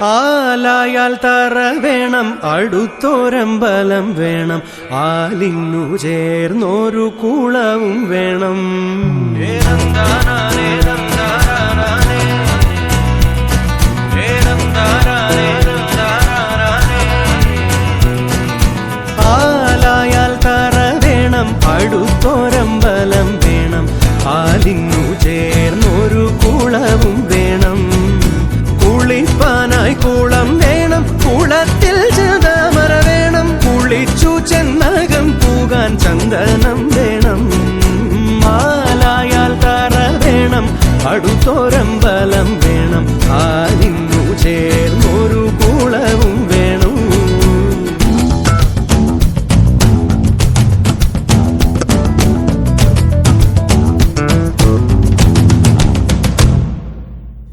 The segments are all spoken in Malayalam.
ആലായാൽ തറ വേണം, അടുത്തോരമ്പലം വേണം, ആലിന്നു ചേർന്നൊരു കുളവും വേണം. ആലായാൽ തറ വേണം, അടുത്തോരമ്പലം വേണം, ആലിന്നു ചേർന്നൊരു കുളവും വേണം. കുളിപ്പാനായി കുളം വേണം, കുളത്തിൽ ചെതാമര വേണം, കുളിച്ചു ചെന്നകം പൂകാൻ ചന്ദനം വേണം. ആലായാൽ തറ വേണം, അടുത്തോരമ്പലം വേണം, ആലിന്നു ചേർന്നൊരു കുളവും വേണം.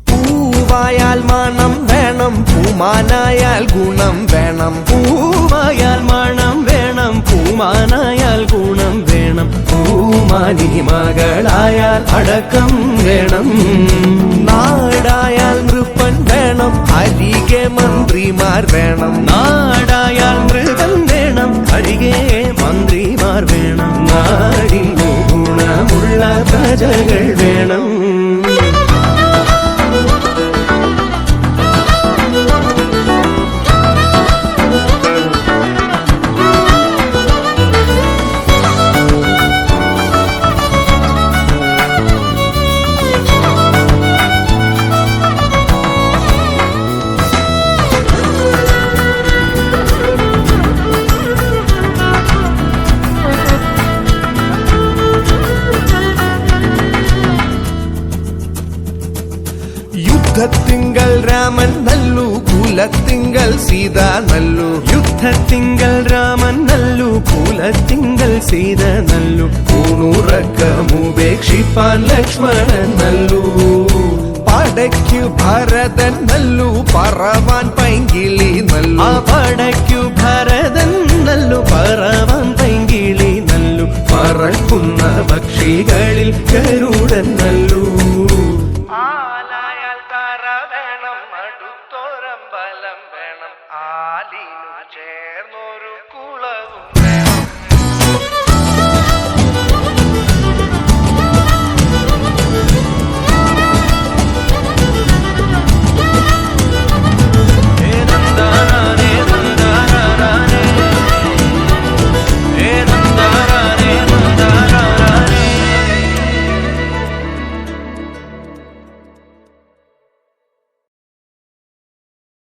പൂവായാൽ മണം വേണം, പൂമാനായാൽ ഗുണം വേണം. പൂവായാൽ മണം വേണം, പൂമാനായാൽ ഗുണം വേണം, പൂമാനി മകളായാൽ അടക്കം വേണം. നാടായാൽ നൃപ്പൻ വേണം, അരികെ മന്ത്രിമാർ വേണം. നാടായാൽ നൃപൻ വേണം, അരികെ മന്ത്രിമാർ വേണം. നാടിനു ഗുണമുള്ള പ്രജകൾ വേണം. യുദ്ധത്തിങ്കൽ രാമൻ നല്ലു, കുലത്തിങ്കൽ സീത നല്ലു. യുദ്ധത്തിങ്കൽ രാമൻ നല്ലു, കുലത്തിങ്കൽ സീത നല്ലു, ഊണുറക്കമുപേക്ഷിപ്പാൻ ലക്ഷ്മണൻ നല്ലു. പടയ്ക്കു ഭരതൻ നല്ലു, പറവാൻ പൈങ്കിളി നല്ലു. ആ പടയ്ക്കു ഭരതൻ നല്ലു, പറവാൻ പൈങ്കിളി നല്ലു, പറക്കുന്ന പക്ഷികളിൽ ഗരുഡൻ നല്ലു. ആലായാൽ തറ വേണം, അടുത്തോരമ്പലം വേണം, ആലിനു ചേർന്നു